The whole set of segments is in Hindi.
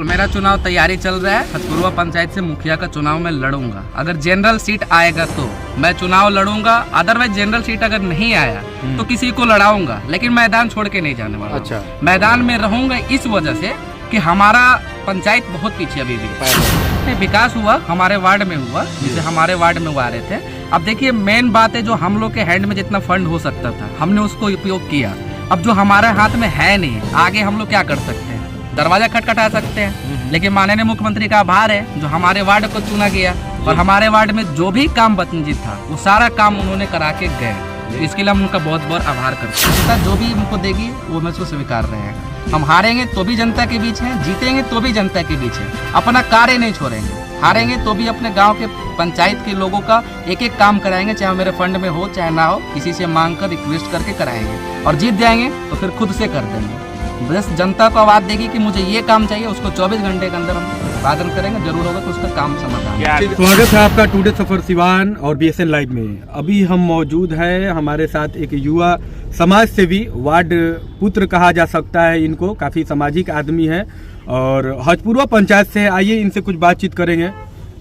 मेरा चुनाव तैयारी चल रहा है। हथपुरवा पंचायत से मुखिया का चुनाव मैं लड़ूंगा। अगर जनरल सीट आएगा तो मैं चुनाव लड़ूंगा, अदरवाइज जनरल सीट अगर नहीं आया तो किसी को लड़ाऊंगा, लेकिन मैदान छोड़ के नहीं जाने वाला। अच्छा, मैदान में रहूंगा इस वजह से कि हमारा पंचायत बहुत पीछे अभी भी विकास हुआ, हमारे वार्ड में हुआ, जैसे हमारे वार्ड में वो आ रहे थे। अब देखिए मेन बात है, जो हम लोग के हैंड में जितना फंड हो सकता था हमने उसको उपयोग किया। अब जो हमारे हाथ में है नहीं, आगे हम लोग क्या कर सकते हैं? दरवाजा खटखटा सकते हैं, लेकिन माननीय मुख्यमंत्री का आभार है जो हमारे वार्ड को चुना गया और हमारे वार्ड में जो भी काम बंचित था वो सारा काम उन्होंने करा के गए। इसके लिए हम उनका बहुत बहुत आभार करते हैं। जो भी उनको देगी वो मैं उसको स्वीकार रहे हैं। हम हारेंगे तो भी जनता के बीच हैं, जीतेंगे तो भी जनता के बीच है। अपना कार्य नहीं छोड़ेंगे, हारेंगे तो भी अपने गांव के पंचायत के लोगों का एक एक काम कराएंगे, चाहे मेरे फंड में हो चाहे ना हो, किसी से मांग कर रिक्वेस्ट करके कराएंगे और जीत जाएंगे तो फिर खुद से कर देंगे। बस जनता को आवाज देगी कि मुझे ये काम चाहिए, उसको 24 घंटे के अंदर हम वादन करेंगे, जरूर होगा कि उसका काम समाधान। स्वागत है आपका टुडे सफर सिवान और BSN लाइव में। अभी हम मौजूद है, हमारे साथ एक युवा समाज सेवी, वार्ड पुत्र कहा जा सकता है इनको, काफी सामाजिक आदमी है और हथपुरवा पंचायत से। आइए इनसे कुछ बातचीत करेंगे।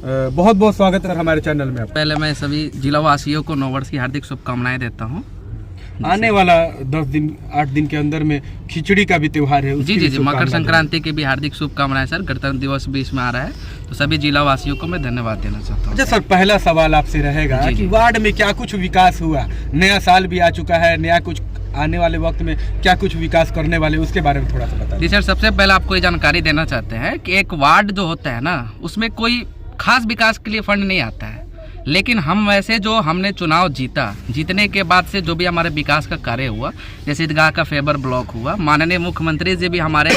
बहुत बहुत स्वागत है हमारे चैनल में। पहले मैं सभी जिला वासियों को नववर्ष की हार्दिक शुभकामनाएं देता हूँ। आने वाला 10 दिन 8 दिन के अंदर में खिचड़ी का भी त्योहार है। जी, मकर संक्रांति की भी हार्दिक शुभकामनाएं सर। गणतंत्र दिवस भी इसमें आ रहा है, तो सभी जिला वासियों को मैं धन्यवाद देना चाहता हूँ। अच्छा सर, पहला सवाल आपसे रहेगा कि वार्ड में क्या कुछ विकास हुआ? नया साल भी आ चुका है, नया कुछ आने वाले वक्त में क्या कुछ विकास करने वाले, उसके बारे में थोड़ा सा बताइए। जी सर, सबसे पहले आपको ये जानकारी देना चाहते हैं कि एक वार्ड जो होता है ना, उसमें कोई खास विकास के लिए फंड नहीं आता है, लेकिन हम वैसे जो हमने चुनाव जीतने के बाद से जो भी हमारे विकास का कार्य हुआ, जैसे ईदगाह का फेबर ब्लॉक हुआ, माननीय मुख्यमंत्री जी भी हमारे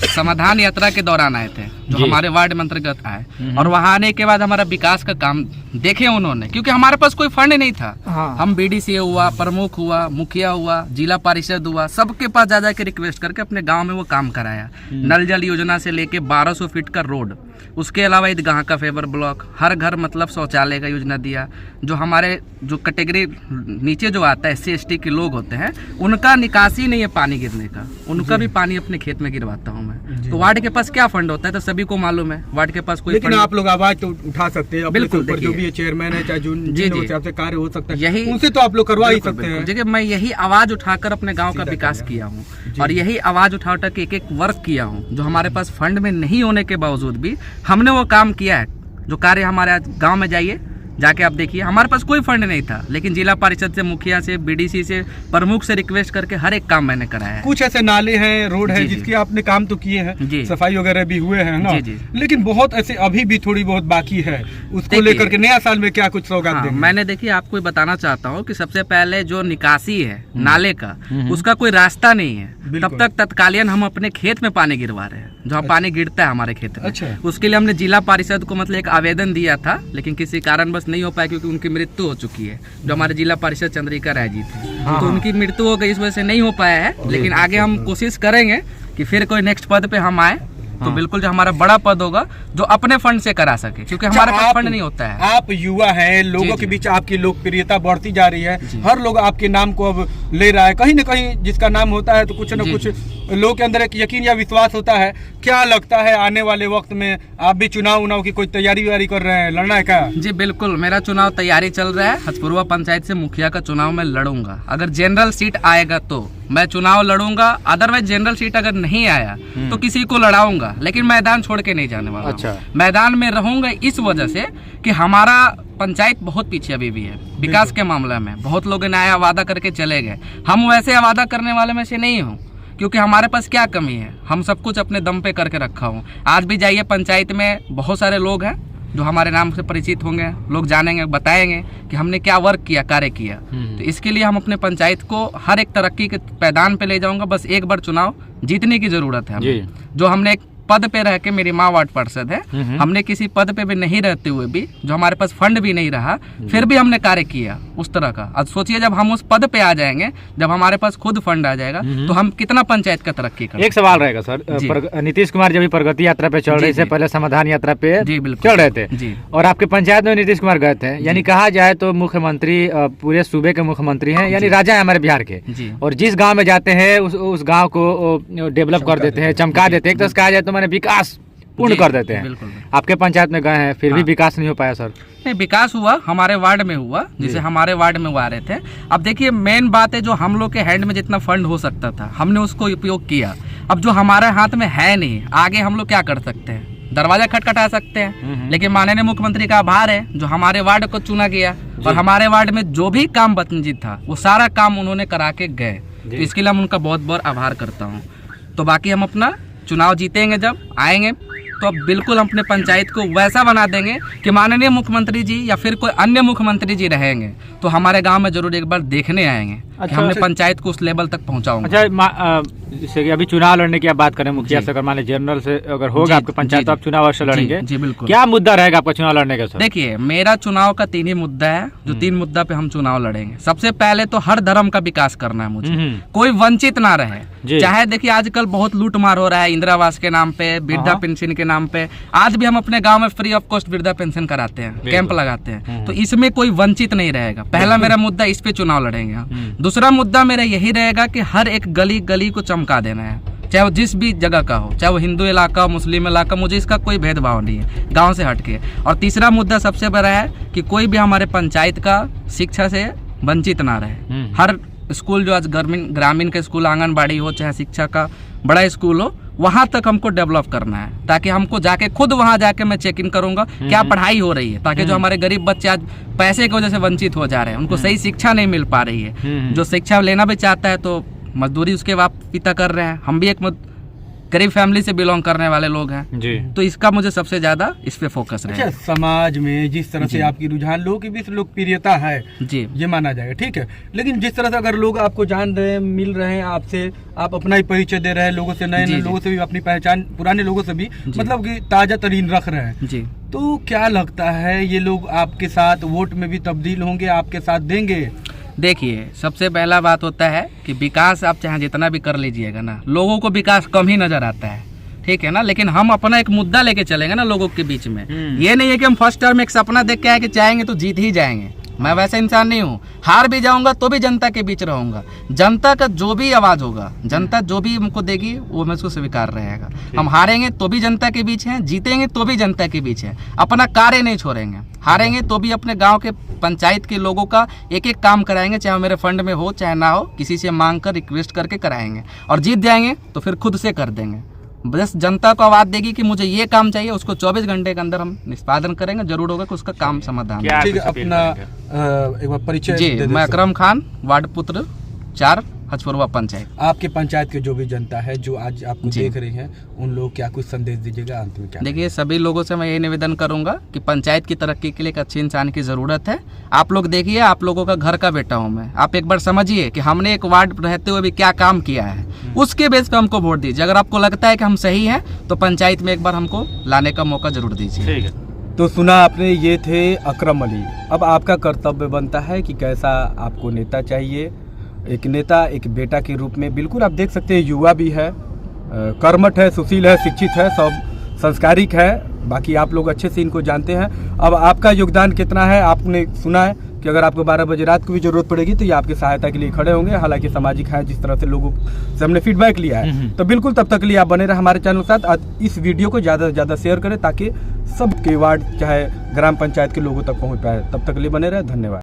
समाधान यात्रा के दौरान आए थे, जो हमारे वार्ड में अंतर्गत आए, और वहां आने के बाद हमारा विकास का काम देखे उन्होंने, क्योंकि हमारे पास कोई फंड नहीं था। हम BDC हुआ, प्रमुख हुआ, मुखिया हुआ, जिला परिषद हुआ, सबके पास जा के रिक्वेस्ट करके अपने गाँव में वो काम कराया। नल जल योजना से लेके 1200 फीट का रोड, उसके अलावा ईदगाह का फेबर ब्लॉक, हर घर मतलब शौचालय का योजना दिया। जो हमारे जो कैटेगरी नीचे जो आता है SC/ST के लोग होते हैं, उनका निकासी नहीं है पानी गिरने का, उनका भी पानी अपने खेत में गिरवाता हूँ मैं। तो वार्ड के पास क्या फंड होता है तो सभी को मालूम है, वार्ड के पास कोई लेकिन आप लोग आवाज तो उठा सकते हैं। बिल्कुल, जो भी चेयरमैन है चाहे जो कार्य हो सकता है, यही उनसे तो आप लोग करवा ही सकते हैं। देखिए मैं यही आवाज उठाकर अपने गाँव का विकास किया हूँ और यही आवाज उठा के एक वर्क किया हूँ। जो हमारे पास फंड में नहीं होने के बावजूद भी हमने वो काम किया है। जो कार्य हमारे गांव में जाइए, जाके आप देखिए, हमारे पास कोई फंड नहीं था, लेकिन जिला परिषद से, मुखिया से, BDC से, प्रमुख से रिक्वेस्ट करके हर एक काम मैंने कराया है। कुछ ऐसे नाले हैं, रोड है जिसकी आपने काम तो किए हैं, सफाई वगैरह भी हुए हैं ना, लेकिन बहुत ऐसे अभी भी थोड़ी बहुत बाकी है। उसको लेकर के नया साल में क्या कुछ सौगात देंगे? मैंने देखिए आपको बताना चाहता हूँ कि सबसे पहले जो निकासी है नाले का, उसका कोई रास्ता नहीं है। तब तक तत्कालीन हम अपने खेत में पानी गिरवा रहे हैं, जहाँ पानी गिरता है हमारे खेत में। अच्छा। उसके लिए हमने जिला परिषद को मतलब एक आवेदन दिया था, लेकिन किसी कारणवश नहीं हो पाया, क्योंकि उनकी मृत्यु हो चुकी है। जो हमारे जिला परिषद चंद्रिका राय जी थे, तो उनकी मृत्यु हो गई, इस वजह से नहीं हो पाया है। लेकिन आगे हम कोशिश करेंगे कि फिर कोई नेक्स्ट पद पे हम आए तो बिल्कुल जो हमारा बड़ा पद होगा जो अपने फंड से करा सके, क्योंकि हमारे पास फंड नहीं होता है। आप युवा हैं, लोगों के बीच आपकी लोकप्रियता बढ़ती जा रही है, हर लोग आपके नाम को अब ले रहा है। कहीं न कहीं जिसका नाम होता है तो कुछ न कुछ लोगों के अंदर एक यकीन या विश्वास होता है। क्या लगता है आने वाले वक्त में आप भी चुनाव की कोई तैयारी कर रहे हैं, लड़ना है क्या? जी बिल्कुल, मेरा चुनाव तैयारी चल रहा है। हथपुरवा पंचायत से मुखिया का चुनाव मैं लड़ूंगा। अगर जनरल सीट आएगा तो मैं चुनाव लड़ूंगा, अदरवाइज जनरल सीट अगर नहीं आया तो किसी को लड़ाऊंगा, लेकिन मैदान छोड़ के नहीं जाने वाला। अच्छा। मैदान में रहूंगा इस वजह से कि हमारा पंचायत बहुत पीछे अभी भी है विकास के मामले में। बहुत लोग नया वादा करके चले गए, हम वैसे वादा करने वाले में से नहीं हूँ, क्योंकि हमारे पास क्या कमी है, हम सब कुछ अपने दम पे करके रखा हूँ। आज भी जाइए पंचायत में, बहुत सारे लोग हैं जो हमारे नाम से परिचित होंगे, लोग जानेंगे, बताएंगे कि हमने क्या वर्क किया, कार्य किया। तो इसके लिए हम अपने पंचायत को हर एक तरक्की के पैदान पे ले जाऊंगा। बस एक बार चुनाव जीतने की जरूरत है हमें। जो हमने एक पद पे रह के, मेरी माँ वार्ड पार्षद है, हमने किसी पद पे भी नहीं रहते हुए भी, जो हमारे पास फंड भी नहीं रहा, फिर भी हमने कार्य किया उस तरह का। अब सोचिए जब हम उस पद पे आ जाएंगे, जब हमारे पास खुद फंड आ जाएगा, तो हम कितना पंचायत का तरक्की करेंगे। एक सवाल रहेगा सर, नीतीश कुमार जब प्रगति यात्रा पे चल रहे थे, पहले समाधान यात्रा पे चल रहे थे, और आपके पंचायत में नीतीश कुमार गए थे, यानी कहा जाए तो मुख्यमंत्री पूरे सूबे के मुख्यमंत्री हैं, यानी राजा है हमारे बिहार के, और जिस गाँव में जाते हैं उस गाँव को डेवलप कर देते हैं, चमका देते हैं। एक तो कहा जाए तो मैंने विकास पूर्ण कर देते हैं। बिल्कुल। आपके पंचायत में गए हैं, फिर भी विकास नहीं हो पाया सर? नहीं, विकास हुआ, हमारे वार्ड में हुआ, जिसे हमारे वार्ड में वो आ रहे थे। अब देखिए, मेन बात है, जो हम लोग के हैंड में जितना फंड हो सकता था हमने उसको उपयोग किया। अब जो हमारे हाथ में है नहीं, आगे हम लोग क्या कर सकते हैं? दरवाजा खटखटा सकते हैं, लेकिन माननीय मुख्यमंत्री का आभार है जो हमारे वार्ड को चुना गया और हमारे वार्ड में जो भी काम वंचित था वो सारा काम उन्होंने करा के गए। तो इसके लिए हम उनका बहुत बहुत आभार करता हूँ। तो बाकी हम अपना चुनाव जीतेंगे, जब आएंगे तो अब बिल्कुल अपने पंचायत को वैसा बना देंगे कि माननीय मुख्यमंत्री जी या फिर कोई अन्य मुख्यमंत्री जी रहेंगे तो हमारे गांव में जरूर एक बार देखने आएंगे कि हमने पंचायत को उस लेवल तक पहुंचाऊंगा। अच्छा, जैसे कि अभी चुनाव लड़ने की आप बात करें, मुखिया से अगर मान लीजिए जनरल से अगर होगा आपके पंचायत तो आप चुनाव अवश्य लड़ेंगे? जी बिल्कुल। क्या मुद्दा रहेगा आपका चुनाव लड़ने का सर? देखिए, मेरा चुनाव का 3 ही मुद्दा है, जो 3 मुद्दा पे हम चुनाव लड़ेंगे। सबसे पहले तो हर धर्म का विकास करना है मुझे, कोई वंचित ना रहे। चाहे देखिए आजकल बहुत लूट मार हो रहा है इंदिरा आवास के नाम पे, वृद्धा पेंशन के नाम पे। आज भी हम अपने गांव में फ्री ऑफ कॉस्ट वृद्धा पेंशन कराते हैं, कैंप लगाते हैं, तो इसमें कोई वंचित नहीं रहेगा। पहला मेरा मुद्दा, इस पे चुनाव लड़ेंगे। दूसरा मुद्दा मेरा यही रहेगा कि हर एक गली गली को चमका देना है, चाहे वो जिस भी जगह का हो, चाहे वो हिंदू इलाका हो, मुस्लिम इलाका, मुझे इसका कोई भेदभाव नहीं है, गांव से हटके। और तीसरा मुद्दा सबसे बड़ा है कि कोई भी हमारे पंचायत का शिक्षा से वंचित ना रहे। हर स्कूल जो आज ग्रामीण के स्कूल, आंगनबाड़ी हो, चाहे शिक्षा का बड़ा स्कूल हो, वहाँ तक हमको डेवलप करना है, ताकि हमको जाके खुद वहाँ जाके मैं चेक इन करूंगा क्या पढ़ाई हो रही है, ताकि जो हमारे गरीब बच्चे आज पैसे की वजह से वंचित हो जा रहे हैं, उनको सही शिक्षा नहीं मिल पा रही है। जो शिक्षा लेना भी चाहता है तो मजदूरी उसके बाप पिता कर रहे हैं। हम भी एक गरीब फैमिली से बिलोंग करने वाले लोग हैं जी। तो इसका मुझे सबसे ज्यादा इस पे फोकस रहेगा। अच्छा, समाज में जिस तरह से आपकी रुझान, लोगों के बीच लोकप्रियता है जी, ये माना जाएगा, ठीक है। लेकिन जिस तरह से अगर लोग आपको जान रहे हैं, मिल रहे हैं आपसे, आप अपना ही परिचय दे रहे हैं लोगों से, नए नए लोगों से भी अपनी पहचान, पुराने लोगों से भी मतलब कि ताजा तरीन रख रहे हैं जी, तो क्या लगता है ये लोग आपके साथ वोट में भी तब्दील होंगे, आपके साथ देंगे? देखिए, सबसे पहला बात होता है कि विकास आप चाहे जितना भी कर लीजिएगा ना, लोगों को विकास कम ही नजर आता है, ठीक है ना। लेकिन हम अपना एक मुद्दा लेके चलेंगे ना लोगों के बीच में। ये नहीं है कि हम फर्स्ट टर्म एक सपना देख के आए कि चाहेंगे तो जीत ही जाएंगे। मैं वैसा इंसान नहीं हूँ, हार भी जाऊंगा तो भी जनता के बीच रहूंगा। जनता का जो भी आवाज होगा, जनता जो भी हमको देगी वो मैं उसको स्वीकार रहेगा। हम हारेंगे तो भी जनता के बीच हैं, जीतेंगे तो भी जनता के बीच है, अपना कार्य नहीं छोड़ेंगे। हारेंगे तो भी अपने गांव के पंचायत के लोगों का एक एक काम कराएंगे, चाहे मेरे फंड में हो चाहे ना हो, किसी से मांग कर रिक्वेस्ट करके कराएंगे। और जीत जाएंगे तो फिर खुद से कर देंगे। बस जनता को आवाज देगी कि मुझे ये काम चाहिए, उसको 24 घंटे के अंदर हम निष्पादन करेंगे, जरूर होगा कि उसका काम समाधान। ठीक है, अपना एक बार परिचय जी, मैं अकरम खान, वार्ड पुत्र 4, हचपुरवा पंचायत। आपके पंचायत के जो भी जनता है जो आज आपको देख रही है, उन लोग क्या कुछ संदेश दीजिएगा अंत में? क्या देखिए, सभी लोगों से मैं यही निवेदन करूंगा कि पंचायत की तरक्की के लिए एक अच्छे इंसान की जरूरत है। आप लोग देखिए, आप लोगों का घर का बेटा हूं मैं, आप एक बार समझिए कि हमने एक वार्ड रहते हुए भी क्या काम किया है, उसके बेस पे हमको वोट दीजिए। अगर आपको लगता है कि हम सही हैं तो पंचायत में एक बार हमको लाने का मौका जरूर दीजिए। ठीक है। तो सुना आपने, ये थे अकरम अली। अब आपका कर्तव्य बनता है कि कैसा आपको नेता चाहिए। एक नेता, एक बेटा के रूप में बिल्कुल आप देख सकते हैं, युवा भी है, कर्मठ है, सुशील है, शिक्षित है, सब संस्कारिक है। बाकी आप लोग अच्छे से इनको जानते हैं। अब आपका योगदान कितना है आपने सुना है कि अगर आपको 12 बजे रात को भी जरूरत पड़ेगी तो ये आपकी सहायता के लिए खड़े होंगे। हालांकि सामाजिक है, जिस तरह से लोगों से हमने फीडबैक लिया है, तो बिल्कुल तब तक के लिए आप बने रहे हमारे चैनल के साथ। इस वीडियो को ज़्यादा से ज़्यादा शेयर करें ताकि सबके वार्ड चाहे ग्राम पंचायत के लोगों तक पहुँच पाए। तब तक के लिए बने रहे, धन्यवाद।